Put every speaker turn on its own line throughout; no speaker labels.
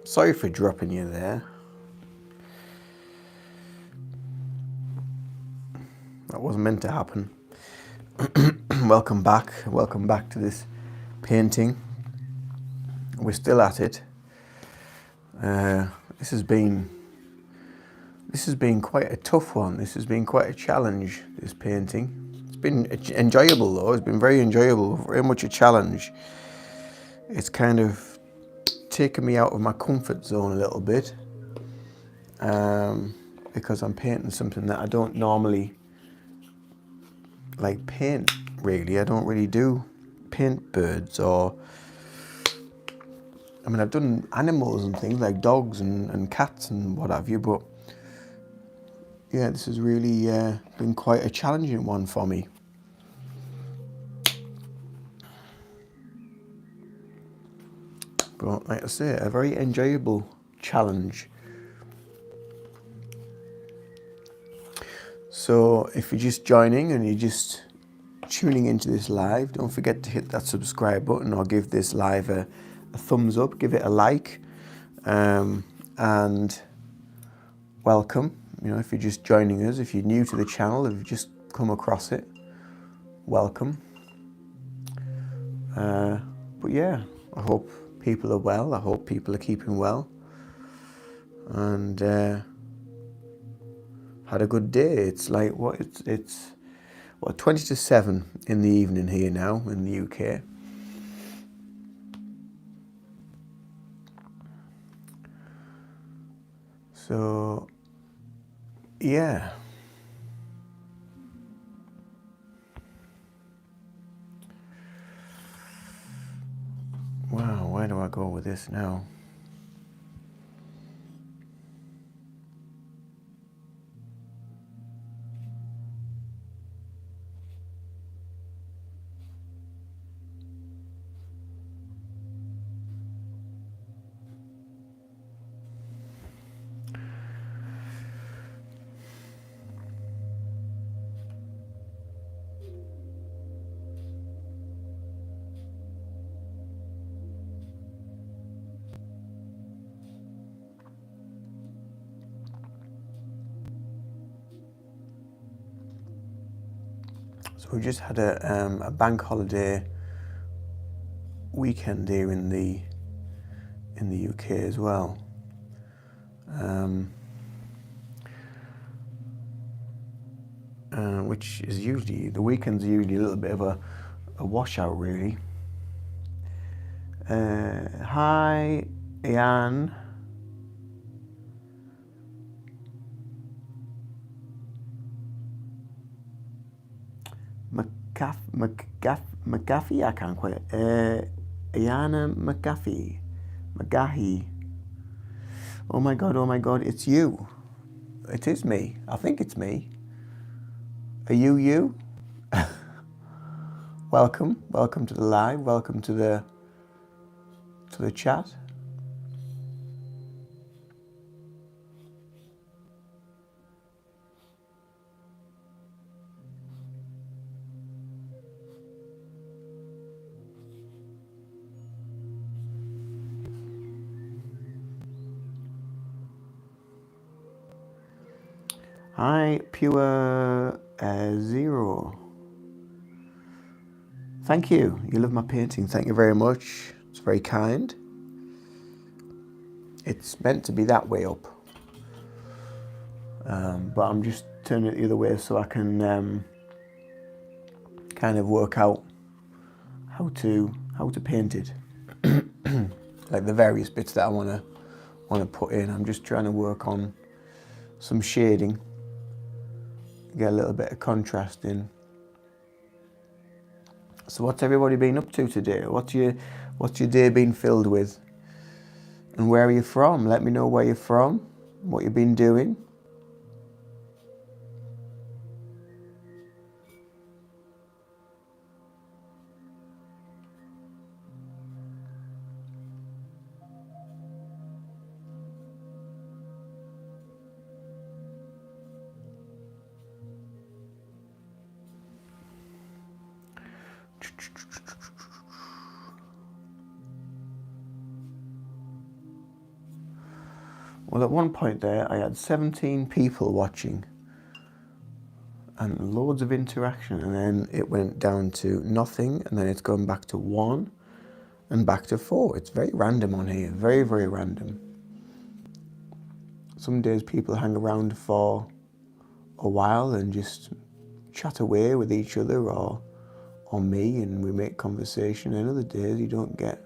Sorry for dropping you there. That wasn't meant to happen. Welcome back to this painting. We're still at it. This has been quite a tough one. This has been quite a challenge, this painting. It's been enjoyable though. It's been very enjoyable, very much a challenge. It's kind of taken me out of my comfort zone a little bit, because I'm painting something that I don't normally like paint, really. I don't really do paint birds, or I mean, I've done animals and things like dogs and cats and what have you, but yeah, this has really been quite a challenging one for me. But like I say, a very enjoyable challenge. So if you're just joining and you're just tuning into this live, don't forget to hit that subscribe button or give this live a thumbs up, give it a like, and welcome. You know, if you're just joining us, if you're new to the channel, if you've just come across it, welcome. But yeah, I hope people are well. I hope people are keeping well, and had a good day. It's like it's 20 to 7 in the evening here now in the UK. So yeah. Wow, where do I go with this now? So we just had a bank holiday weekend here in the UK as well. Which is usually, the weekends are usually a little bit of a washout, really. Hi, Ian. McGaffey, I can't quite. Iana McGahey. Oh my god, it's you. It is me. I think it's me. Are you? Welcome to the live. Welcome to the chat. Hi, Pure Zero. Thank you. You love my painting. Thank you very much. It's very kind. It's meant to be that way up. But I'm just turning it the other way so I can kind of work out how to paint it. Like the various bits that I want to put in. I'm just trying to work on some shading, get a little bit of contrast in. So what's everybody been up to today? What's your day been filled with? And where are you from? Let me know where you're from, what you've been doing. Well, at one point there, I had 17 people watching and loads of interaction, and then it went down to nothing, and then it's gone back to 1 and back to 4. It's very random on here, very, very random. Some days people hang around for a while and just chat away with each other or me, and we make conversation, and other days you don't get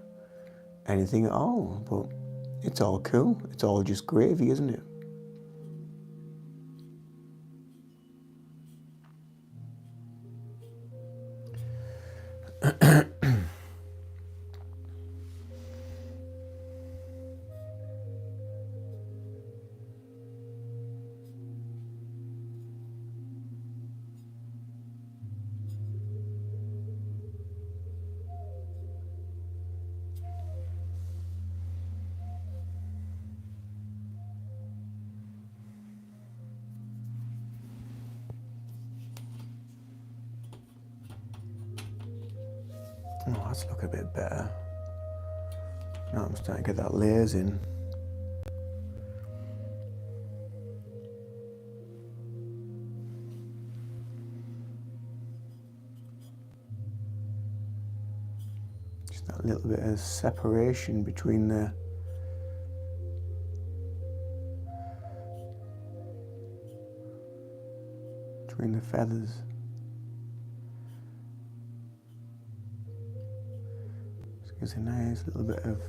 anything at all. But it's all cool. It's all just gravy, isn't it? Oh, that's looking a bit better. Now I'm starting to get that layers in. Just that little bit of separation between the feathers. Just gives a nice little bit of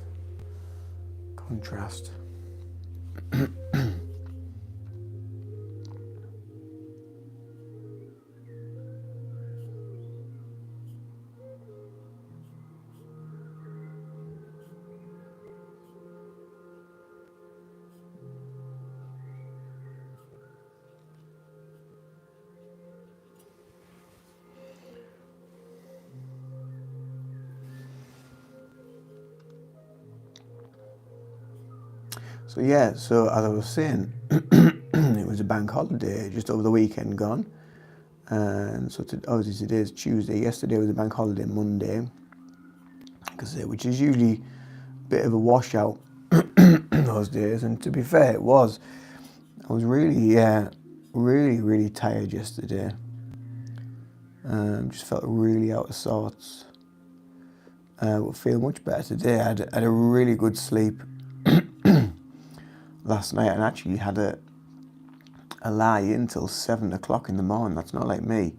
contrast. So yeah, so as I was saying, it was a bank holiday just over the weekend gone. And so obviously today is Tuesday. Yesterday was a bank holiday, Monday, which is usually a bit of a washout those days. And to be fair, it was. I was really, really tired yesterday. Just felt really out of sorts. But feel much better today. I had a really good sleep last night, and actually had a lie in till 7 o'clock in the morning. That's not like me.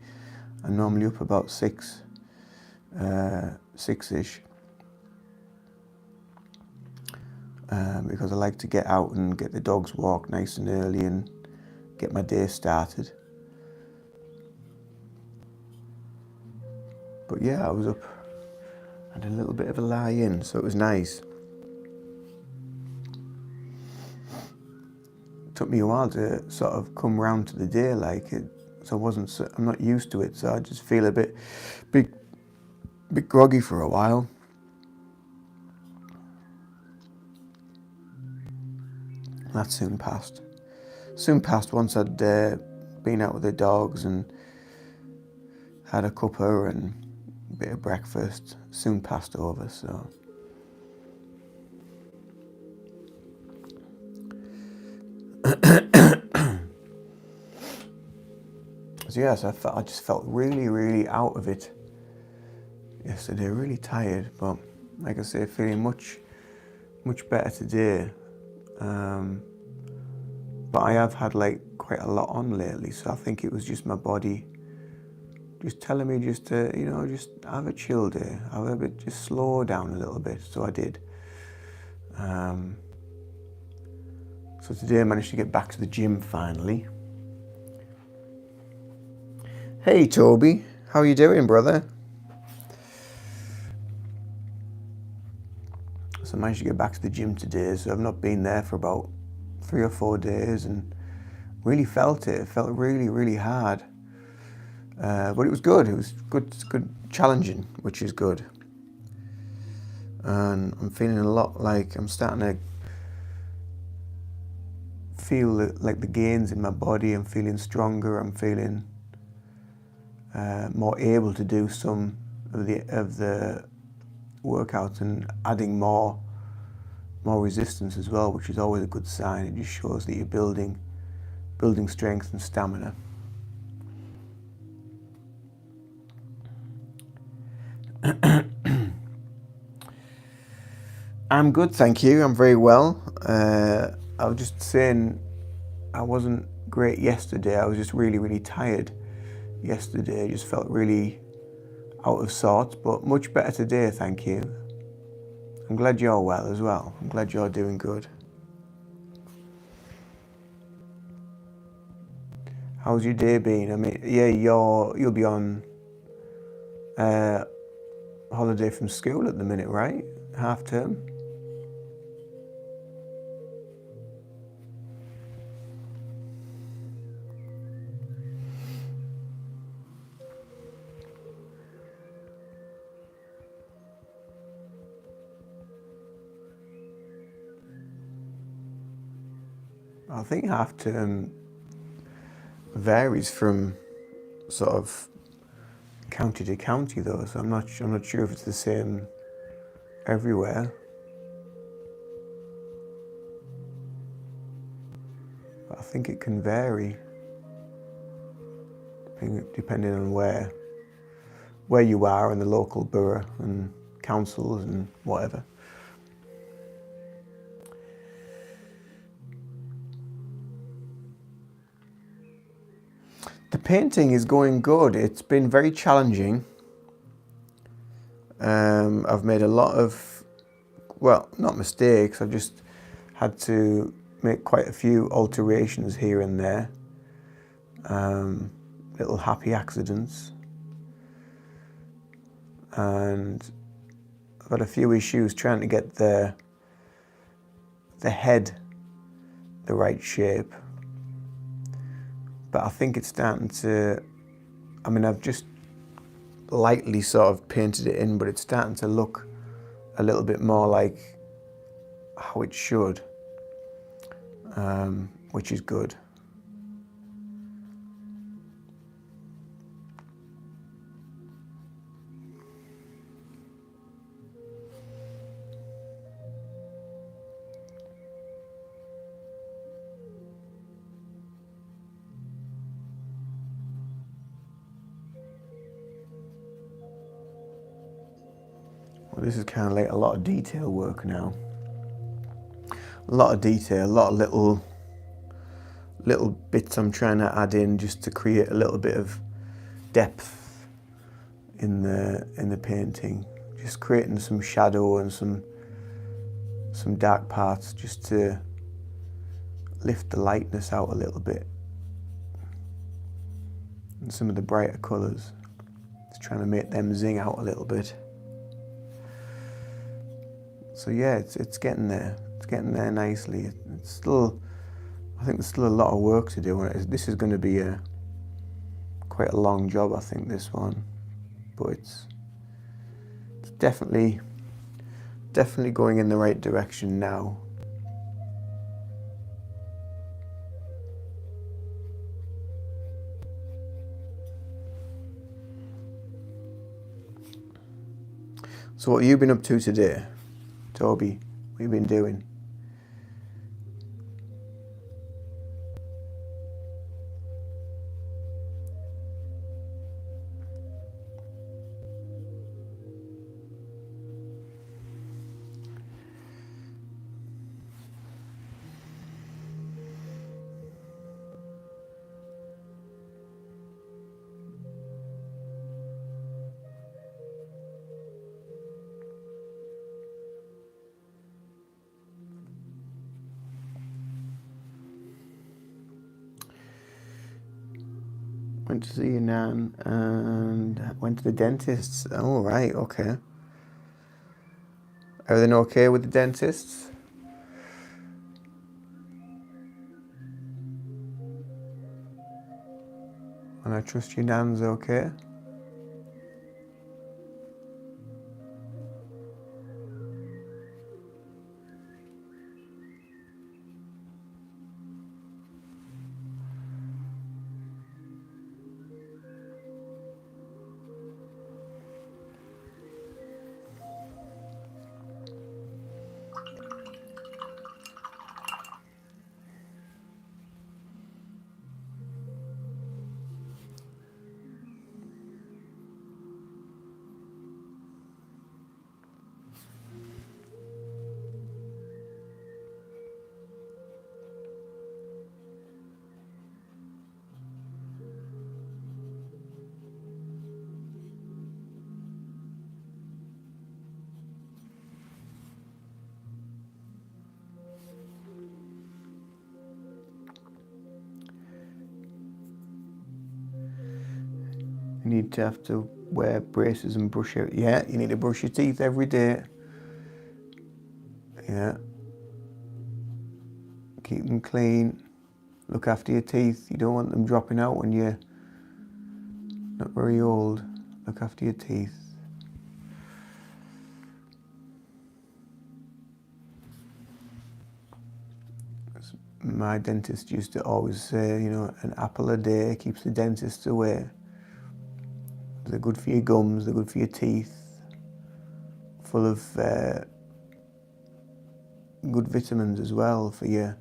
I'm normally up about 6-ish. Because I like to get out and get the dogs walked nice and early and get my day started. But yeah, I was up, had a little bit of a lie in, so it was nice. Took me a while to sort of come round to the day, so I'm not used to it, so I just feel a bit groggy for a while. That soon passed. Once I'd been out with the dogs and had a cuppa and a bit of breakfast. Soon passed over, so. So yes, I just felt really, really out of it yesterday. Really tired, but like I say, feeling much better today. But I have had quite a lot on lately, so I think it was just my body just telling me just to, just have a chill day, just slow down a little bit. So I did. So today I managed to get back to the gym finally. Hey Toby, how are you doing, brother? So I managed to get back to the gym today, so I've not been there for about 3 or 4 days, and really felt it. It felt really, really hard. But it was good. It was good, challenging, which is good. And I'm feeling a lot I'm starting to feel like the gains in my body. I'm feeling stronger. I'm feeling more able to do some of the workouts and adding more more resistance as well, which is always a good sign. It just shows that you're building strength and stamina. I'm good, thank you. I'm very well. I was just saying I wasn't great yesterday. I was just really tired yesterday. I just felt really out of sorts, but much better today, thank you. I'm glad you're well as well. I'm glad you're doing good. How's your day been? I mean, yeah, you'll be on holiday from school at the minute, right? Half term. I think half term varies from sort of county to county though, so I'm not sure if it's the same everywhere. But I think it can vary depending on where you are in the local borough and councils and whatever. The painting is going good. It's been very challenging. I've made a lot of, well, not mistakes. I've just had to make quite a few alterations here and there. Little happy accidents. And I've had a few issues trying to get the head the right shape. But I think it's starting to, I mean, I've just lightly sort of painted it in, but it's starting to look a little bit more like how it should, which is good. Well, this is kind of like a lot of detail work now. A lot of detail, a lot of little bits I'm trying to add in just to create a little bit of depth in the painting. Just creating some shadow and some dark parts just to lift the lightness out a little bit. And some of the brighter colours. Just trying to make them zing out a little bit. So yeah, it's getting there. It's getting there nicely. It's still, I think there's still a lot of work to do. This is going to be quite a long job, I think, this one. But it's definitely going in the right direction now. So what have you been up to today, Toby? What have you been doing? Went to see your nan and went to the dentist. Oh, right, okay. Everything okay with the dentists? And I trust your nan's okay? need to have to wear braces and brush it. Yeah, you need to brush your teeth every day. Yeah. Keep them clean. Look after your teeth. You don't want them dropping out when you're not very old. Look after your teeth. My dentist used to always say, you know, an apple a day keeps the dentist away. They're good for your gums, they're good for your teeth, full of good vitamins as well for your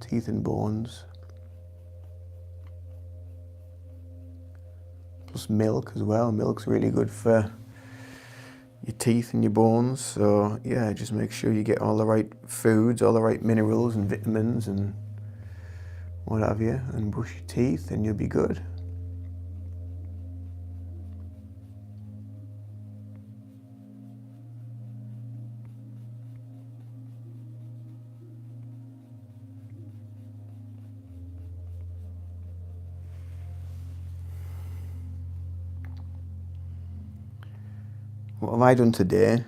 teeth and bones. Plus milk as well. Milk's really good for your teeth and your bones. So yeah, just make sure you get all the right foods, all the right minerals and vitamins and what have you, and brush your teeth and you'll be good. What have I done today?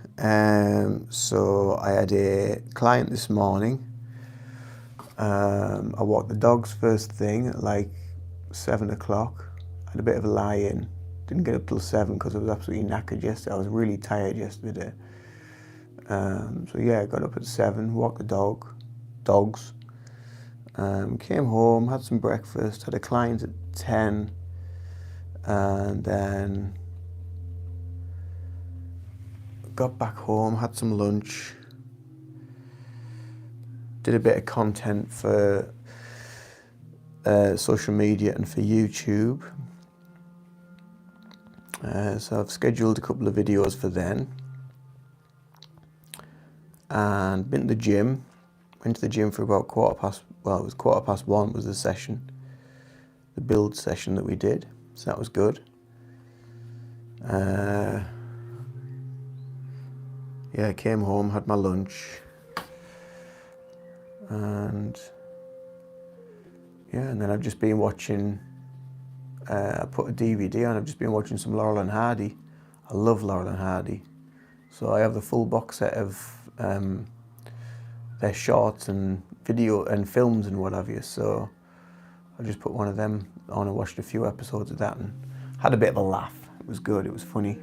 So I had a client this morning. I walked the dogs first thing at like 7 o'clock. I had a bit of a lie-in. Didn't get up till 7 because I was absolutely knackered yesterday. I was really tired yesterday. So yeah, I got up at 7, walked the dogs. Came home, had some breakfast, had a client at 10, and then got back home, had some lunch, did a bit of content for social media and for YouTube. So I've scheduled a couple of videos for then. And been to the gym. Went to the gym for about 1:15 was the session. The build session that we did. So that was good. Yeah, I came home, had my lunch. And yeah, and then I've just been watching, I put a DVD on, I've just been watching some Laurel and Hardy. I love Laurel and Hardy. So I have the full box set of their shorts and video and films and what have you. So I just put one of them on and watched a few episodes of that and had a bit of a laugh. It was good, it was funny.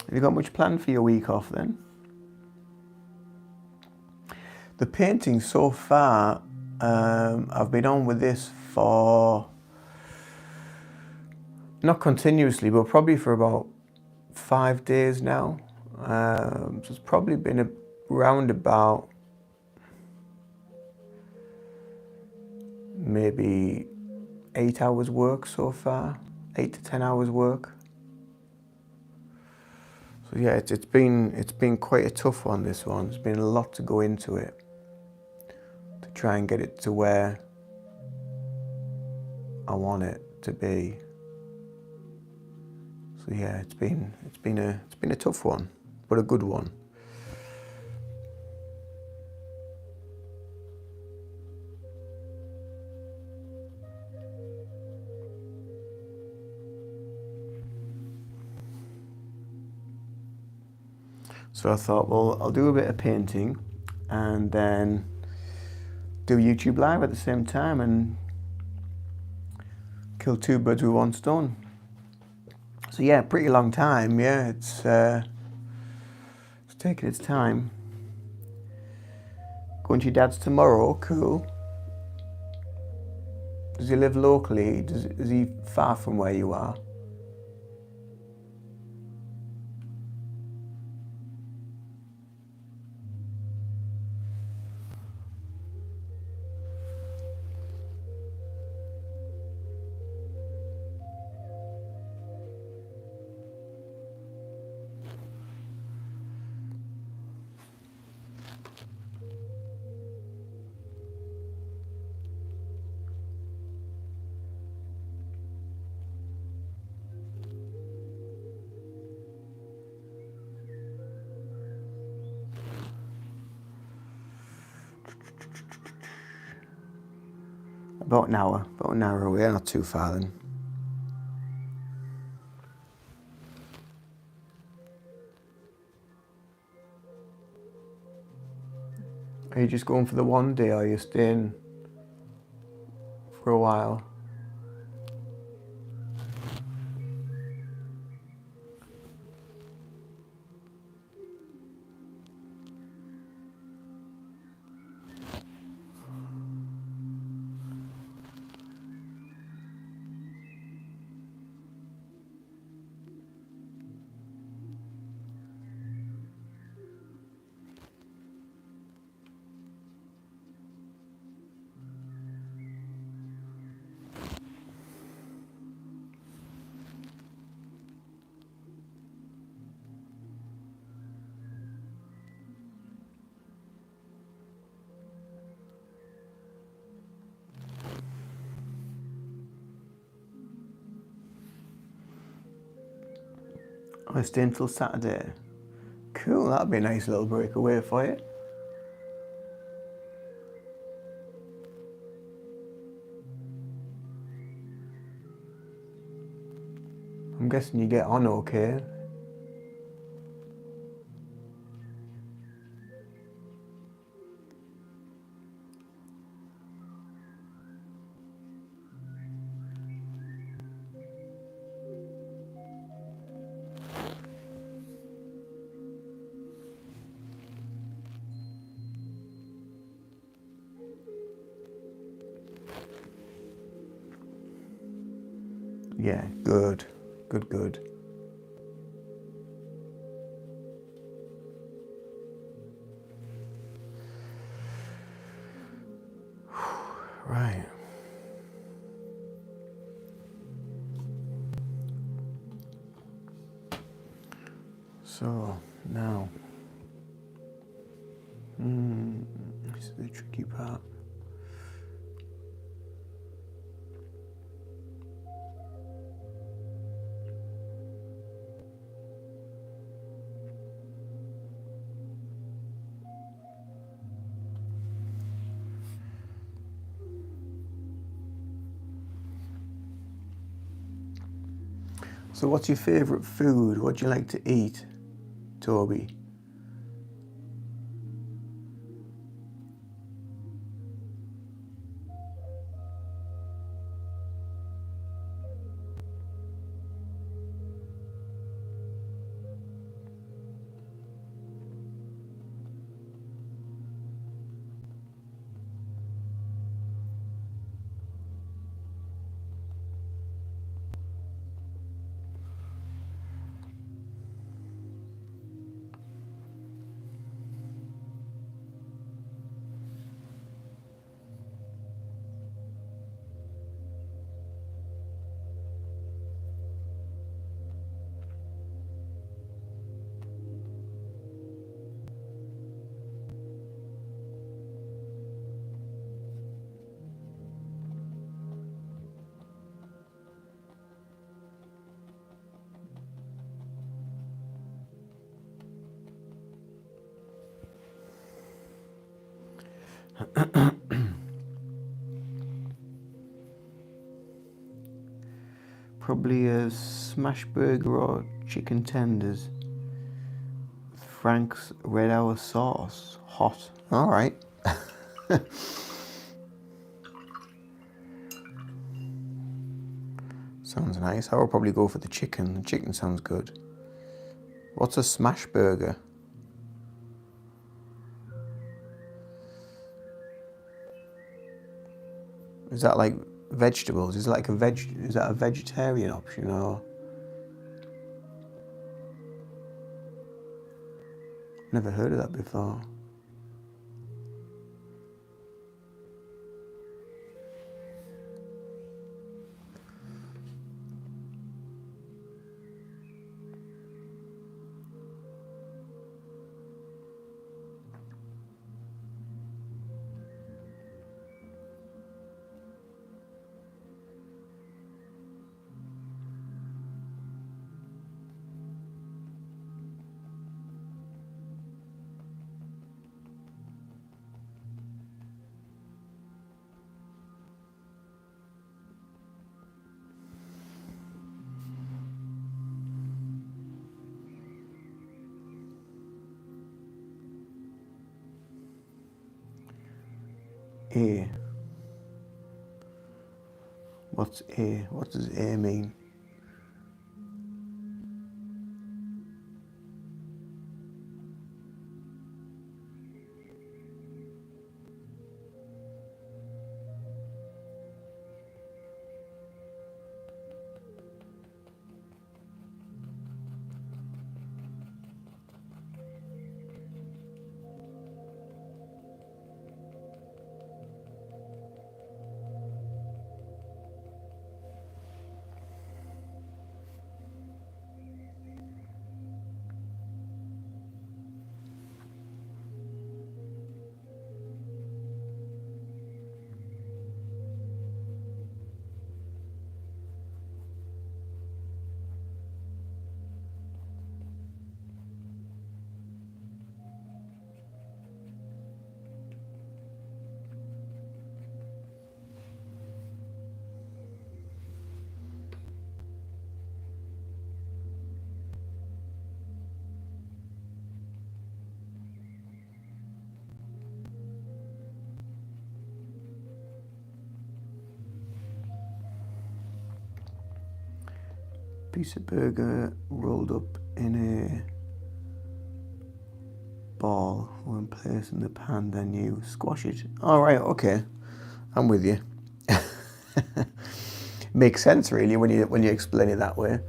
Have you got much planned for your week off then? The painting so far, I've been on with this for, not continuously, but probably for about 5 days now. So it's probably been around about maybe 8 hours work so far, 8 to 10 hours work. So yeah, it's been quite a tough one, this one. There's been a lot to go into it to try and get it to where I want it to be. So yeah, it's been a tough one, but a good one. So I thought, well, I'll do a bit of painting and then do YouTube Live at the same time and kill 2 birds with 1 stone. So yeah, pretty long time. Yeah, it's taking its time. Going to your dad's tomorrow, cool. Does he live locally? Is he far from where you are? About an hour away, not too far then. Are you just going for the one day, or are you staying for a while? Oh, stay until Saturday. Cool, that'd be a nice little breakaway for you. I'm guessing you get on okay. Yeah, good. Good. Right. So, now, this is the tricky part. So what's your favourite food? What do you like to eat, Toby? Probably a smash burger or chicken tenders. Frank's red hour sauce. Hot. Alright. Sounds nice. I would probably go for the chicken. The chicken sounds good. What's a smash burger? Is that like vegetables? Is that a vegetarian option or? Never heard of that before. A. What's A? What does A mean? Piece of burger rolled up in a ball. When placed in the pan, then you squash it. All right, okay, I'm with you. Makes sense, really, when you explain it that way.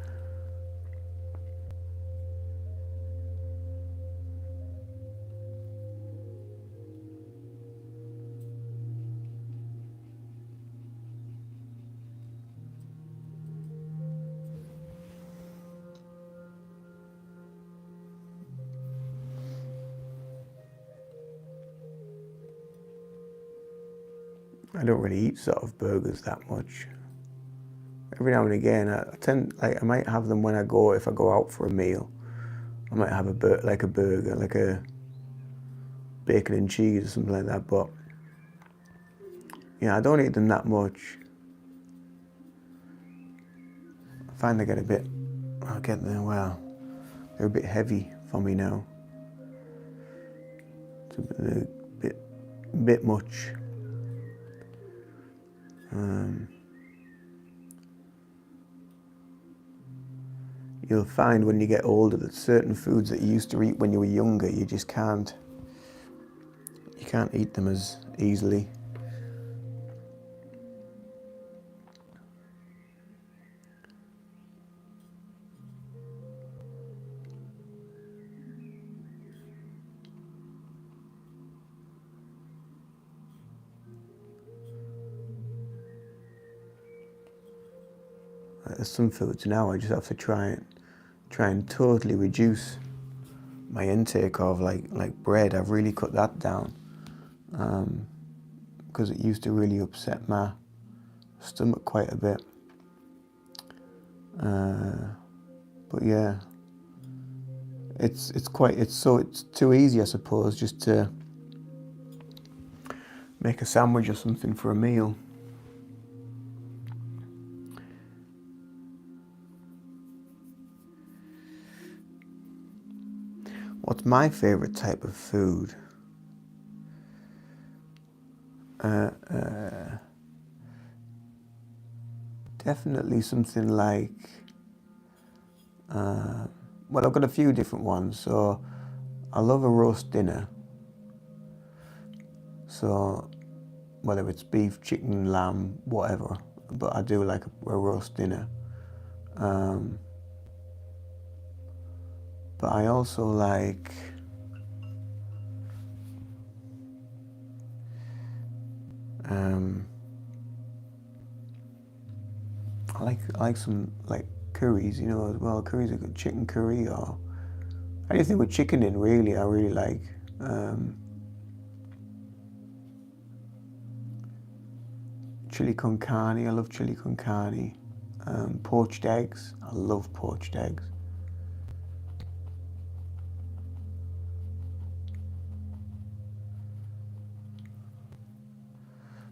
I don't really eat sort of burgers that much. Every now and again, I might have them when if I go out for a meal. I might have a burger, like a bacon and cheese or something like that. But yeah, I don't eat them that much. I find they're a bit heavy for me now. It's a bit much. You'll find when you get older that certain foods that you used to eat when you were younger, you just can't eat them as easily. There's some foods now I just have to try and totally reduce my intake of, like bread. I've really cut that down because it used to really upset my stomach quite a bit. But yeah, it's too easy, I suppose, just to make a sandwich or something for a meal. What's my favourite type of food? Definitely something like, well, I've got a few different ones. So I love a roast dinner. So whether it's beef, chicken, lamb, whatever, but I do like a roast dinner. But I also like I like some like curries, as well. Curries, a good chicken curry or anything with chicken in, really. I really like. Chili con carne, I love chili con carne. Poached eggs, I love poached eggs.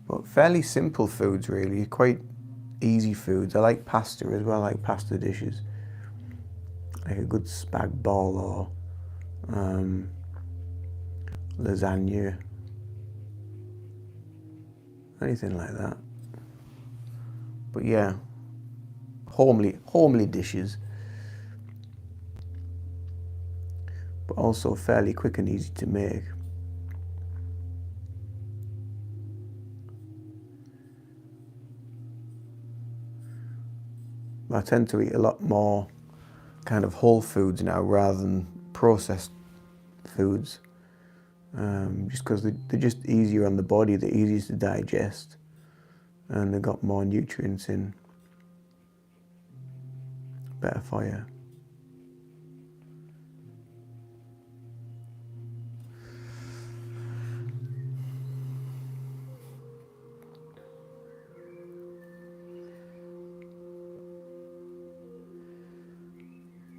But fairly simple foods, really, quite easy foods. I like pasta as well, I like pasta dishes. Like a good spag bol or lasagna. anything like that. But yeah, homely dishes, but also fairly quick and easy to make. I tend to eat a lot more kind of whole foods now rather than processed foods, just because they're just easier on the body, they're easier to digest, and they've got more nutrients in, better for you.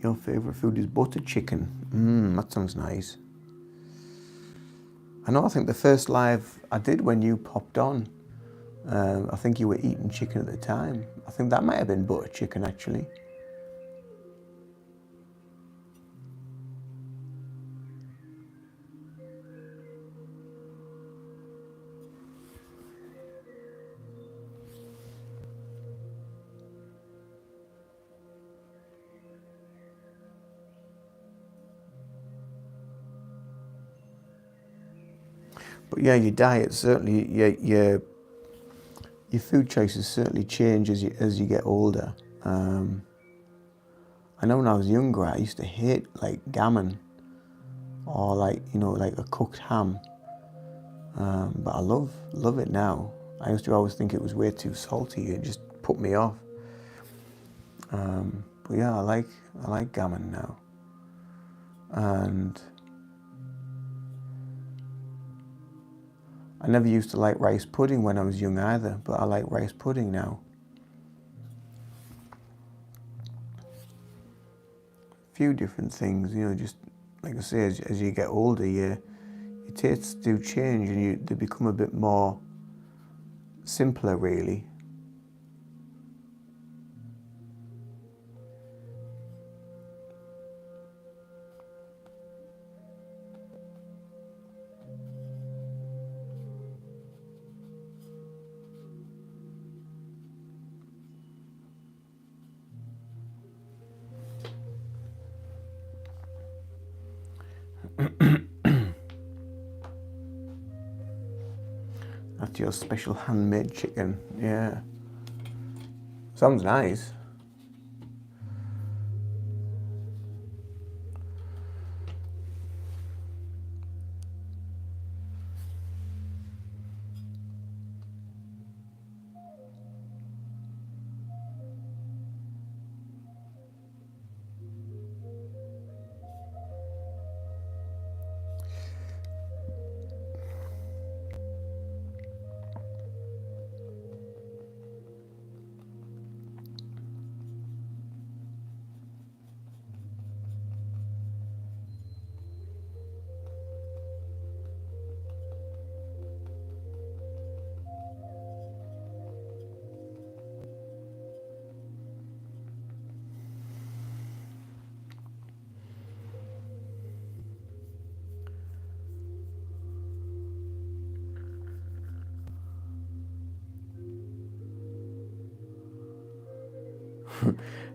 Your favourite food is butter chicken. That sounds nice. I think the first live I did when you popped on, I think you were eating chicken at the time. I think that might have been butter chicken actually. But yeah, your diet certainly, your food choices certainly change as you get older. I know when I was younger, I used to hate like gammon or like a cooked ham. But I love it now. I used to always think it was way too salty. It just put me off. But yeah, I like gammon now. And I never used to like rice pudding when I was young either, but I like rice pudding now. A few different things, just like I say, as you get older, your tastes do change and they become a bit more simpler, really. That's your special handmade chicken, yeah. Sounds nice.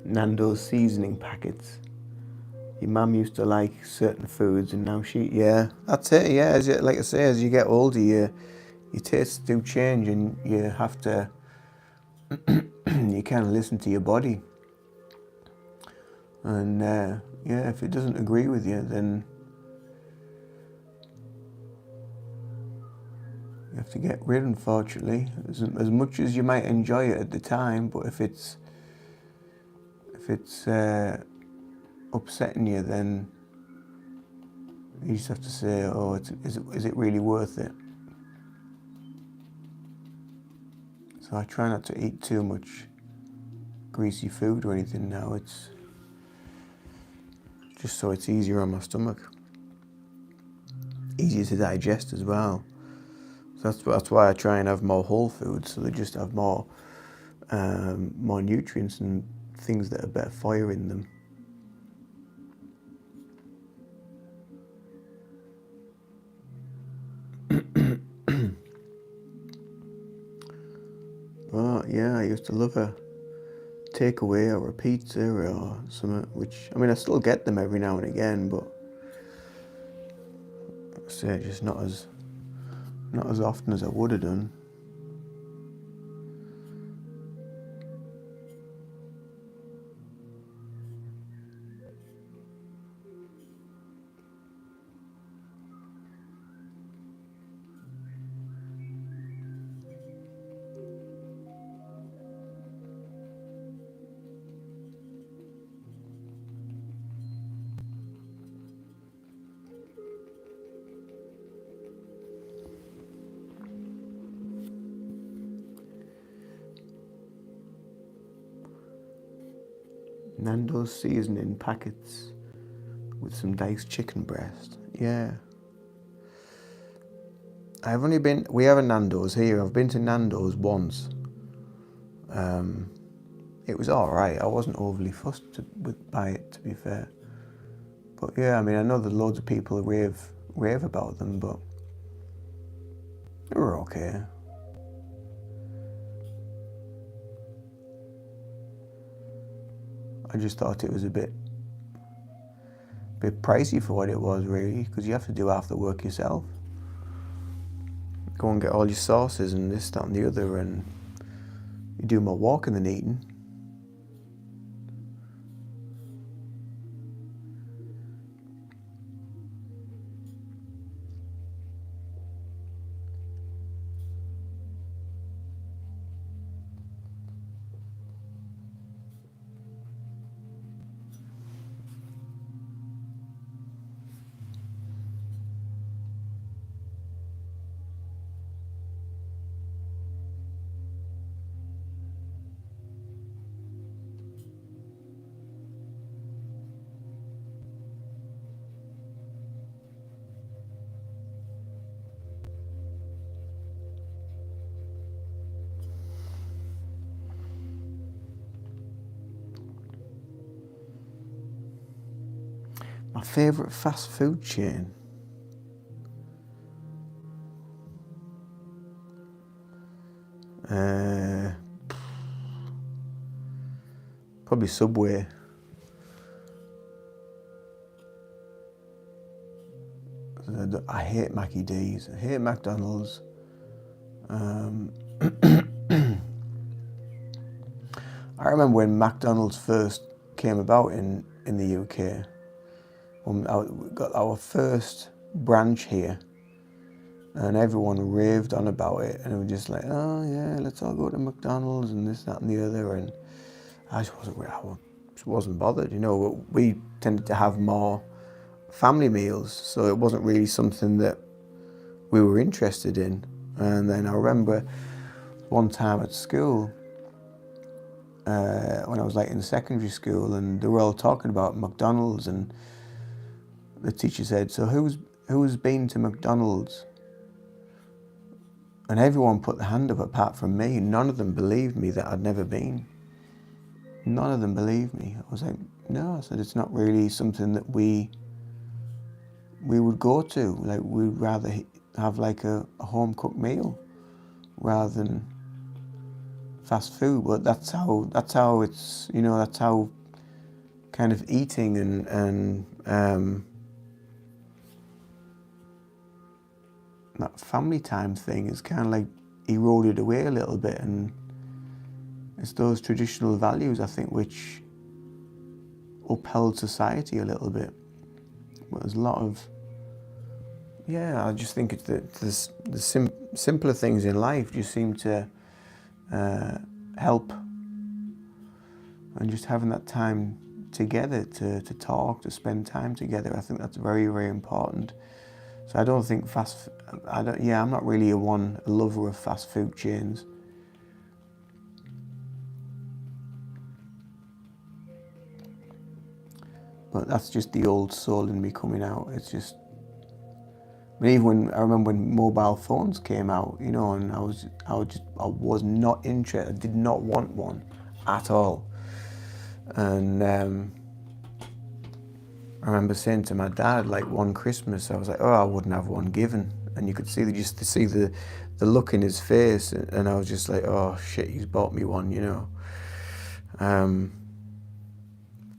Nando's seasoning packets. Your mum used to like certain foods, and now yeah, that's it. Yeah, like I say, as you get older, your tastes do change, and you have to, you kind of listen to your body. And yeah, if it doesn't agree with you, then you have to get rid. Unfortunately, as much as you might enjoy it at the time, but if it's upsetting you, then you just have to say, oh, is it really worth it? So I try not to eat too much greasy food or anything now. It's just so it's easier on my stomach, easier to digest as well. So that's why I try and have more whole foods, so they just have more nutrients and things that are better for you in them. But yeah, I used to love a takeaway or a pizza or something, which, I mean, I still get them every now and again, but I say just not as often as I would have done. Nando's seasoning packets with some diced chicken breast. Yeah. We have a Nando's here. I've been to Nando's once. It was alright. I wasn't overly fussed by it, to be fair. But yeah, I mean, I know that loads of people rave about them, but they were okay. I just thought it was a bit pricey for what it was, really, because you have to do half the work yourself. Go and get all your sauces and this, that, and the other, and you do more walking than eating. My favourite fast food chain? Probably Subway. I hate Mackie D's. I hate McDonald's. I remember when McDonald's first came about in the UK. When we got our first branch here, and everyone raved on about it, and it was just like, oh yeah, let's all go to McDonald's and this, that, and the other, and I just wasn't bothered. You know, we tended to have more family meals, so it wasn't really something that we were interested in. And then I remember one time at school, when I was like in secondary school, and they were all talking about McDonald's, and the teacher said, so who's been to McDonald's? And everyone put their hand up apart from me. None of them believed me that I'd never been. None of them believed me. I was like, no. I said, it's not really something that we would go to. Like, we'd rather have like a home cooked meal rather than fast food. But that's how it's, you know, that's how kind of eating and that family time thing is kind of like eroded away a little bit, and it's those traditional values, I think, which upheld society a little bit. But there's a lot of, I just think it's the simpler things in life just seem to help, and just having that time together to talk, to spend time together, I think that's very, very important. So I don't think I'm not really a lover of fast food chains. But that's just the old soul in me coming out. It's just, I mean, I remember when mobile phones came out, you know, and I was not interested. I did not want one at all. And I remember saying to my dad, like, one Christmas, I was like, oh, I wouldn't have one given. And you could see the the look in his face, and I was just like, oh shit, he's bought me one, you know.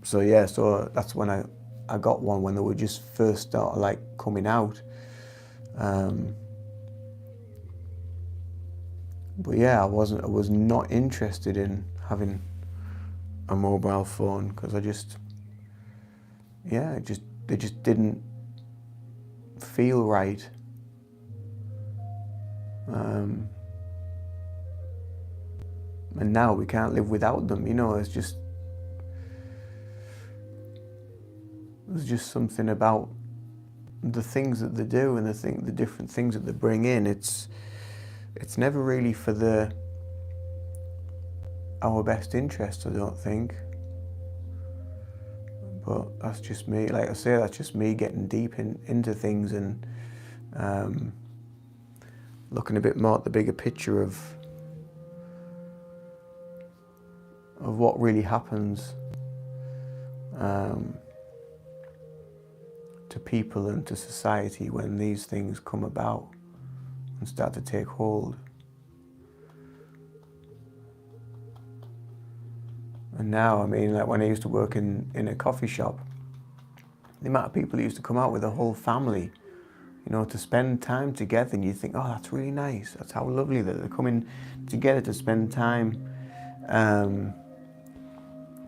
So yeah, so that's when I got one when they were just first started like coming out. But yeah, I was not interested in having a mobile phone because they just didn't feel right. And now we can't live without them, you know. There's just something about the things that they do and the different things that they bring in. It's never really for our best interest, I don't think. But that's just me. Like I say, that's just me getting deep into things and looking a bit more at the bigger picture of what really happens to people and to society when these things come about and start to take hold. And now, I mean, like when I used to work in a coffee shop, the amount of people who used to come out with a whole family, you know, to spend time together, and you think, oh, that's really nice. That's how lovely that they're coming together to spend time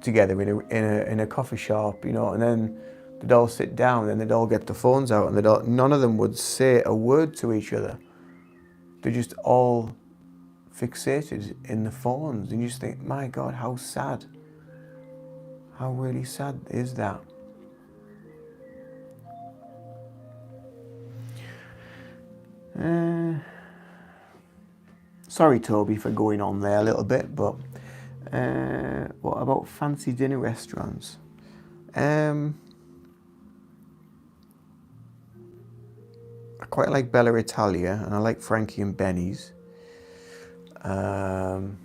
together in a coffee shop, you know, and then they'd all sit down and they'd all get the phones out and none of them would say a word to each other. They're just all fixated in the phones, and you just think, my God, how sad. How really sad is that? Sorry, Toby, for going on there a little bit, but what about fancy dinner restaurants? I quite like Bella Italia, and I like Frankie and Benny's. And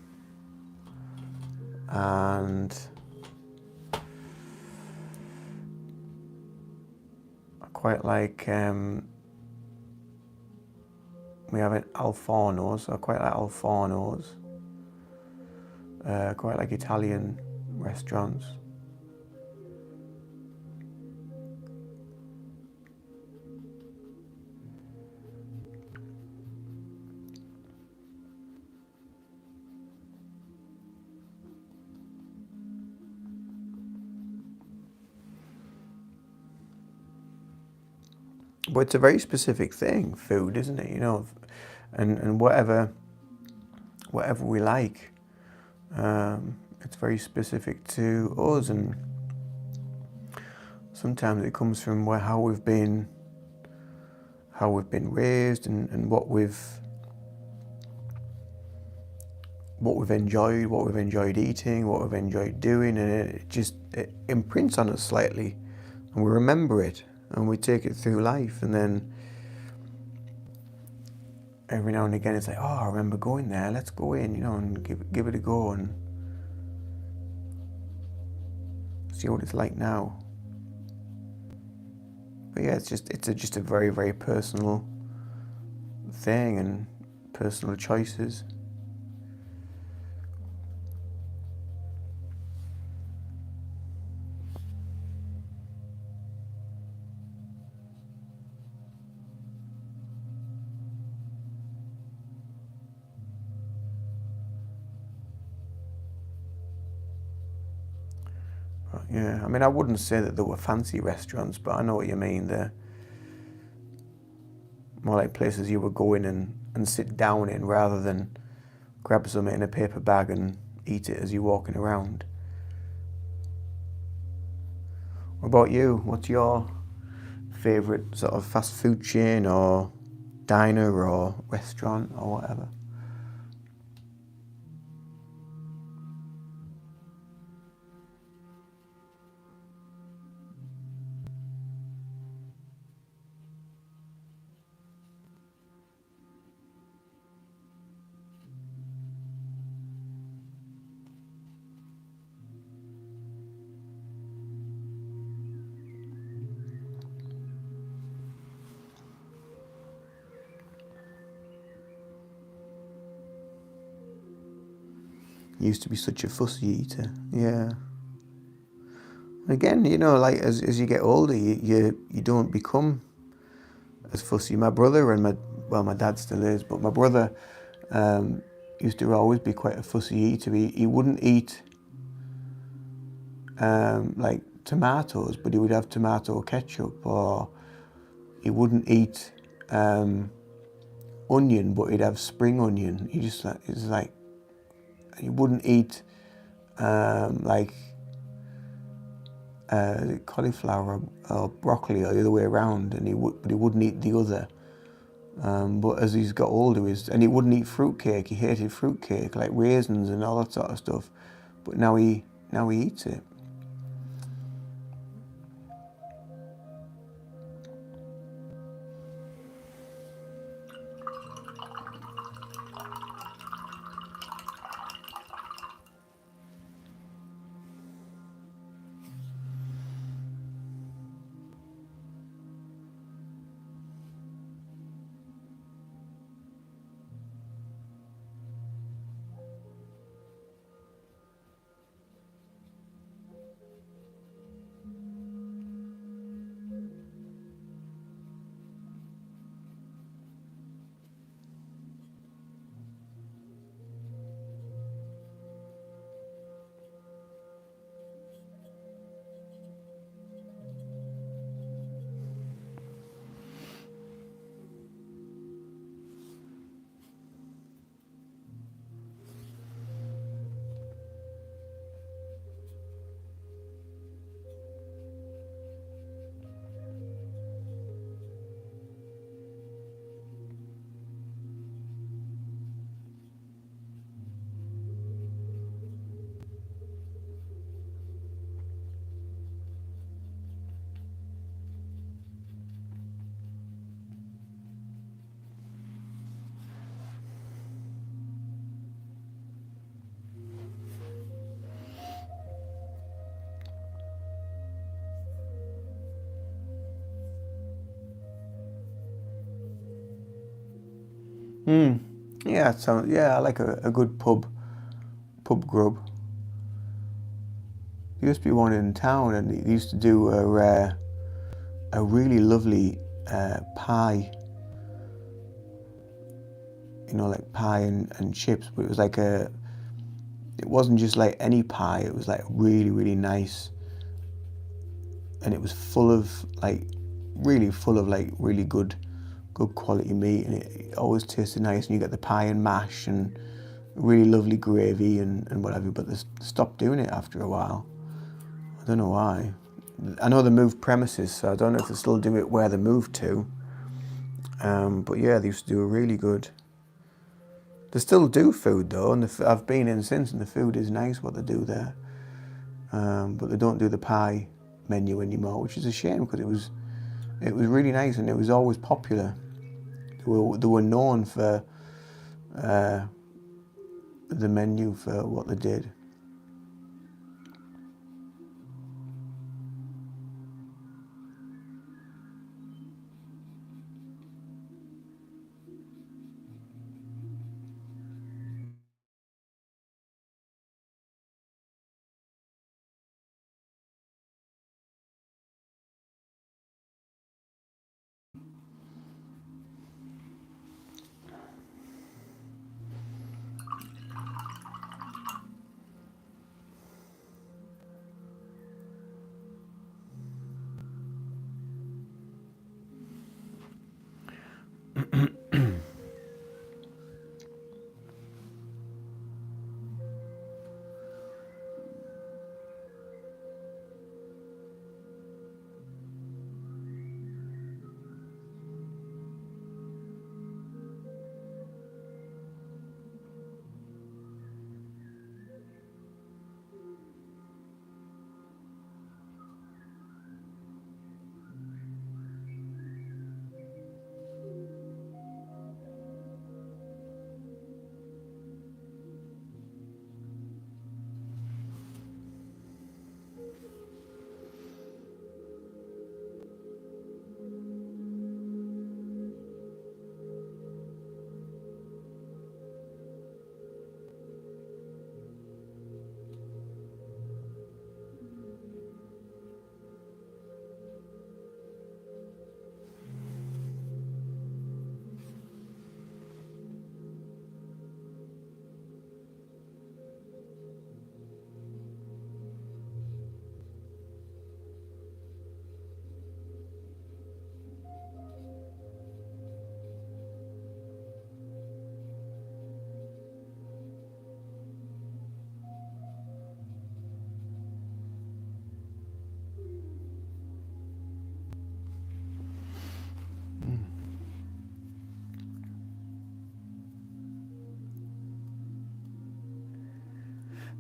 I quite like, we have it Alfano's, so I quite like Alfano's. Quite like Italian restaurants. But it's a very specific thing, food, isn't it? You know, and whatever we like, it's very specific to us, and sometimes it comes from how we've been raised, and what we've enjoyed eating, what we've enjoyed doing, and it imprints on us slightly, and we remember it, and we take it through life, and then every now and again it's like, oh, I remember going there, let's go in, you know, and give it a go and see what it's like now. But yeah, it's just a very, very personal thing and personal choices. But yeah, I mean, I wouldn't say that there were fancy restaurants, but I know what you mean. They're more like places you would go in and sit down in rather than grab something in a paper bag and eat it as you're walking around. What about you? What's your favourite sort of fast food chain or diner or restaurant or whatever? used to be such a fussy eater. Yeah. Again, you know, like as you get older, you don't become as fussy. My brother and my dad still is, but my brother used to always be quite a fussy eater. He wouldn't eat like tomatoes, but he would have tomato ketchup, or he wouldn't eat onion, but he'd have spring onion. It's like he wouldn't eat like cauliflower or broccoli or the other way around, and but he wouldn't eat the other. But as he's got older, and he wouldn't eat fruitcake. He hated fruitcake, like raisins and all that sort of stuff. But now he eats it. Yeah, so yeah, I like a good pub grub. There used to be one in town, and they used to do a really lovely pie. You know, like pie and chips, but it was like it wasn't just like any pie. It was like really, really nice, and it was full of like really good quality meat, and it always tasted nice. And you get the pie and mash and really lovely gravy and whatever. But they stopped doing it after a while. I don't know why. I know they moved premises, so I don't know if they still do it where they moved to. But yeah, they used to do a really good. They still do food though, and I've been in since, and the food is nice what they do there. But they don't do the pie menu anymore, which is a shame because it was really nice and it was always popular. They were known for the menu for what they did.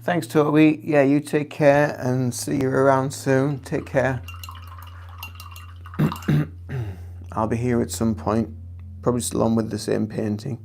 Thanks, Toby. Yeah, you take care and see you around soon. Take care. I'll be here at some point, probably still on with the same painting.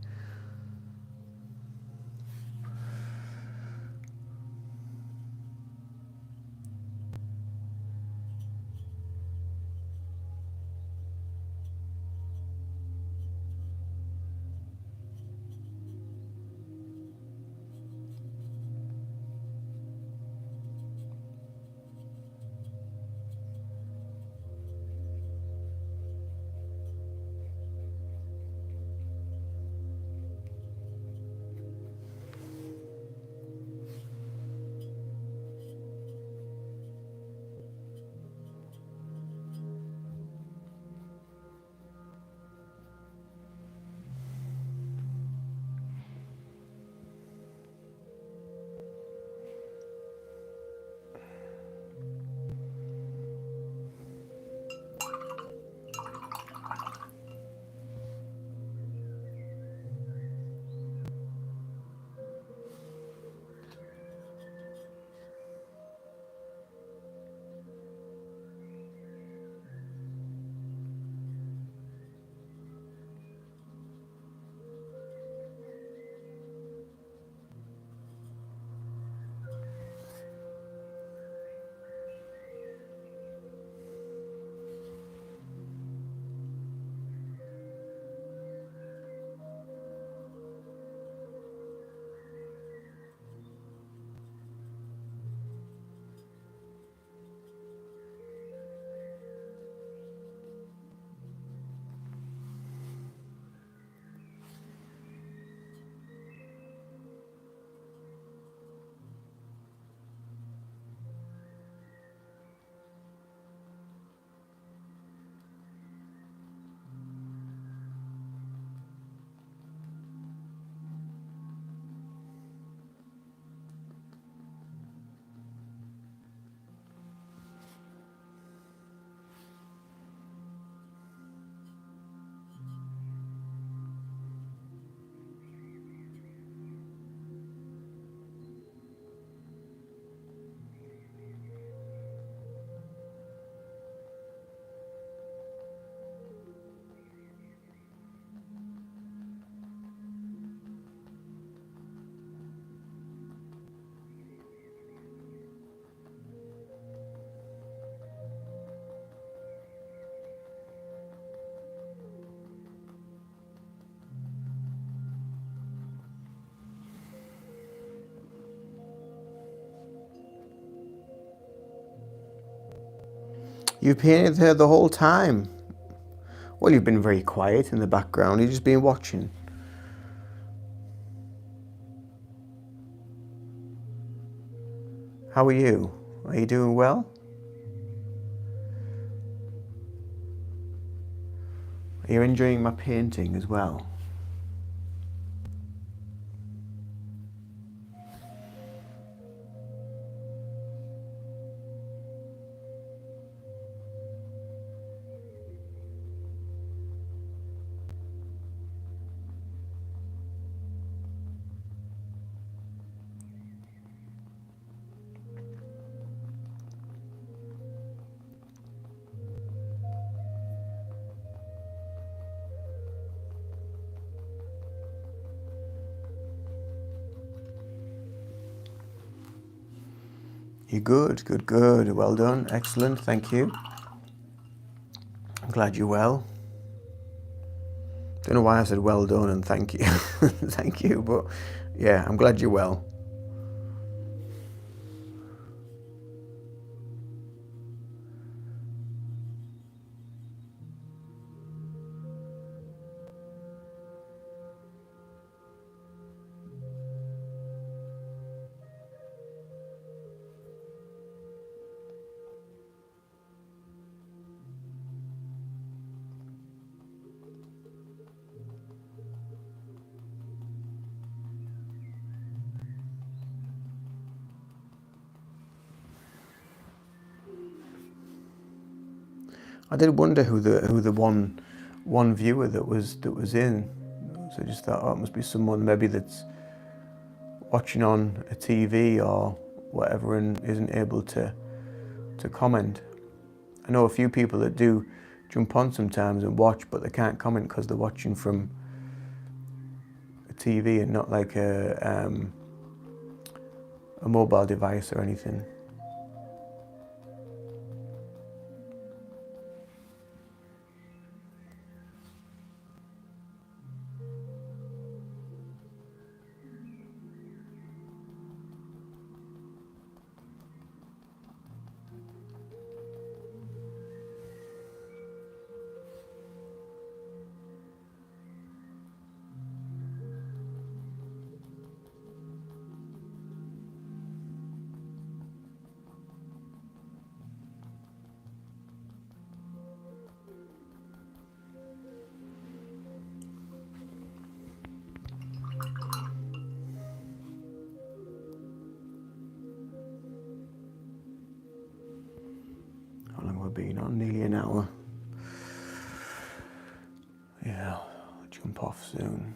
You've painted her the whole time. Well, you've been very quiet in the background. You've just been watching. How are you? Are you doing well? Are you enjoying my painting as well? You're good, good, good. Well done. Excellent. Thank you. I'm glad you're well. Don't know why I said well done and thank you. Thank you, but yeah, I'm glad you're well. I did wonder who the one viewer that was in. So I just thought, oh, it must be someone maybe that's watching on a TV or whatever and isn't able to comment. I know a few people that do jump on sometimes and watch, but they can't comment because they're watching from a TV and not like a mobile device or anything. How long have we been on? Nearly an hour. Yeah, I'll jump off soon.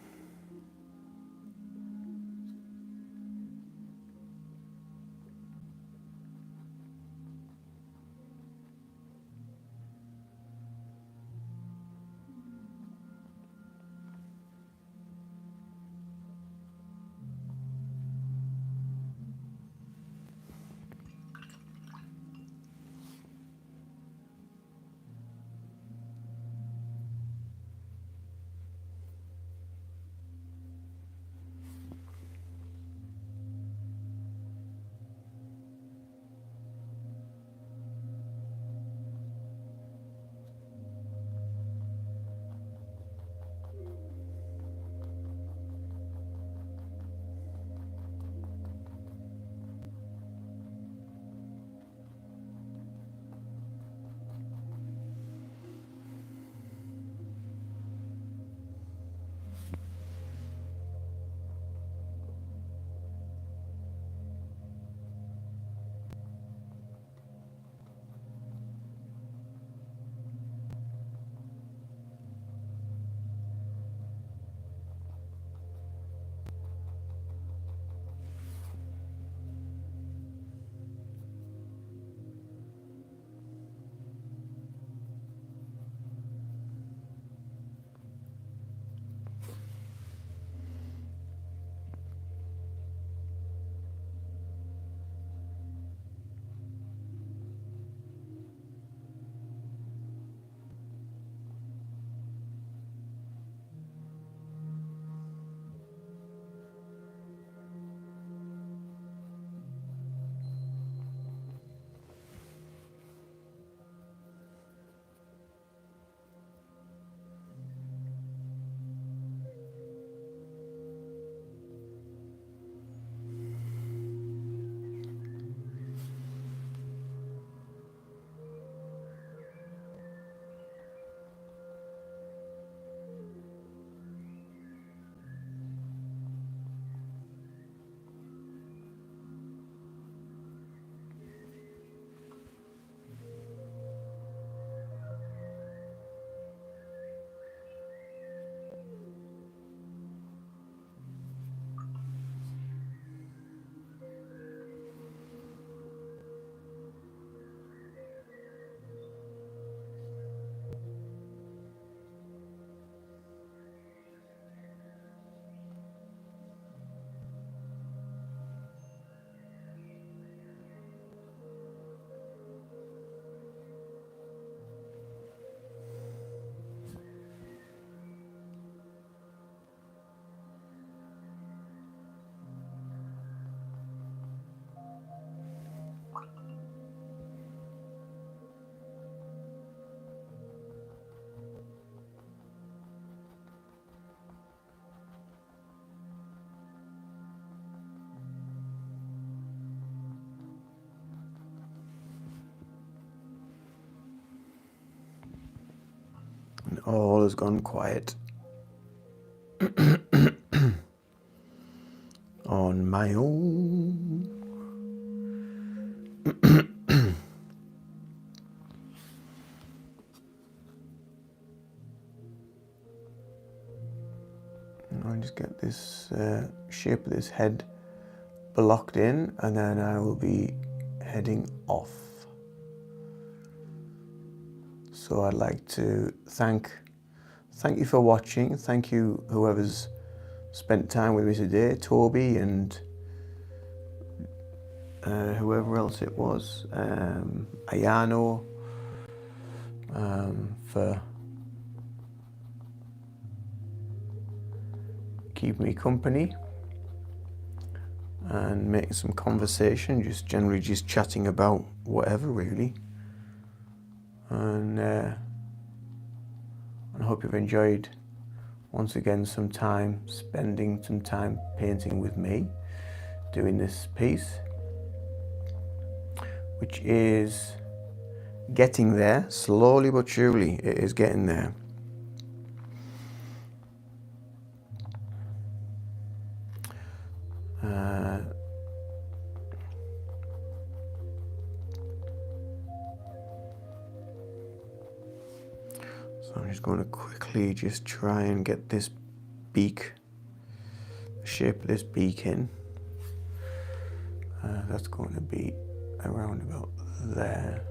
And all has gone quiet. On my own. And I just get this shape of this head blocked in, and then I will be heading off. So I'd like to thank you for watching. Thank you whoever's spent time with me today, Toby and whoever else it was, Ayano, for keeping me company and making some conversation, just generally just chatting about whatever really. And I hope you've enjoyed once again spending some time painting with me, doing this piece, which is getting there, slowly but surely it is getting there. So I'm just going to quickly just try and get this beak, the shape of this beak in. That's going to be around about there.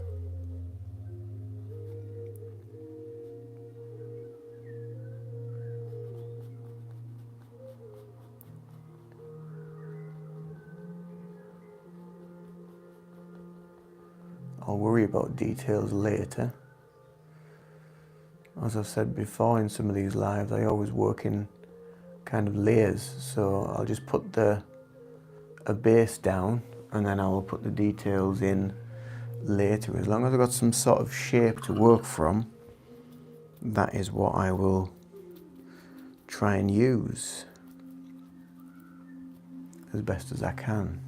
I'll worry about details later. As I've said before in some of these lives, I always work in kind of layers, so I'll just put a base down and then I will put the details in later. As long as I've got some sort of shape to work from, that is what I will try and use as best as I can.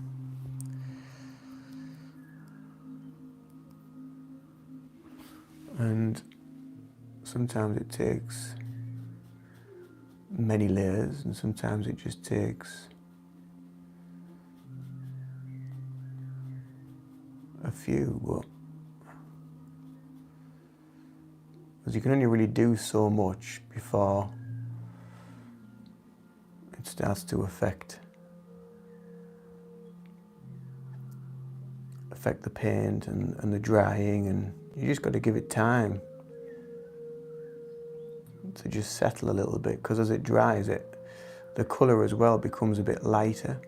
And sometimes it takes many layers, and sometimes it just takes a few, but because you can only really do so much before it starts to affect the paint and the drying, and you just got to give it time to just settle a little bit, because as it dries, the colour as well becomes a bit lighter.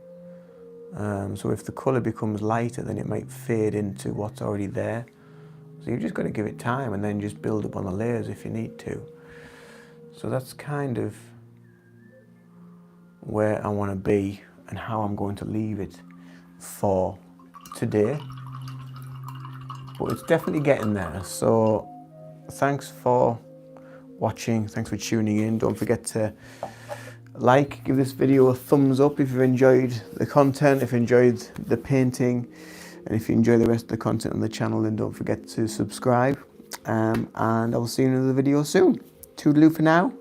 So if the colour becomes lighter, then it might fade into what's already there. So you've just got to give it time and then just build up on the layers if you need to. So that's kind of where I want to be and how I'm going to leave it for today. But it's definitely getting there. So thanks for watching, thanks for tuning in. Don't forget to give this video a thumbs up if you've enjoyed the content, if you enjoyed the painting, and if you enjoy the rest of the content on the channel, then don't forget to subscribe. And I'll see you in another video soon. Toodaloo for now.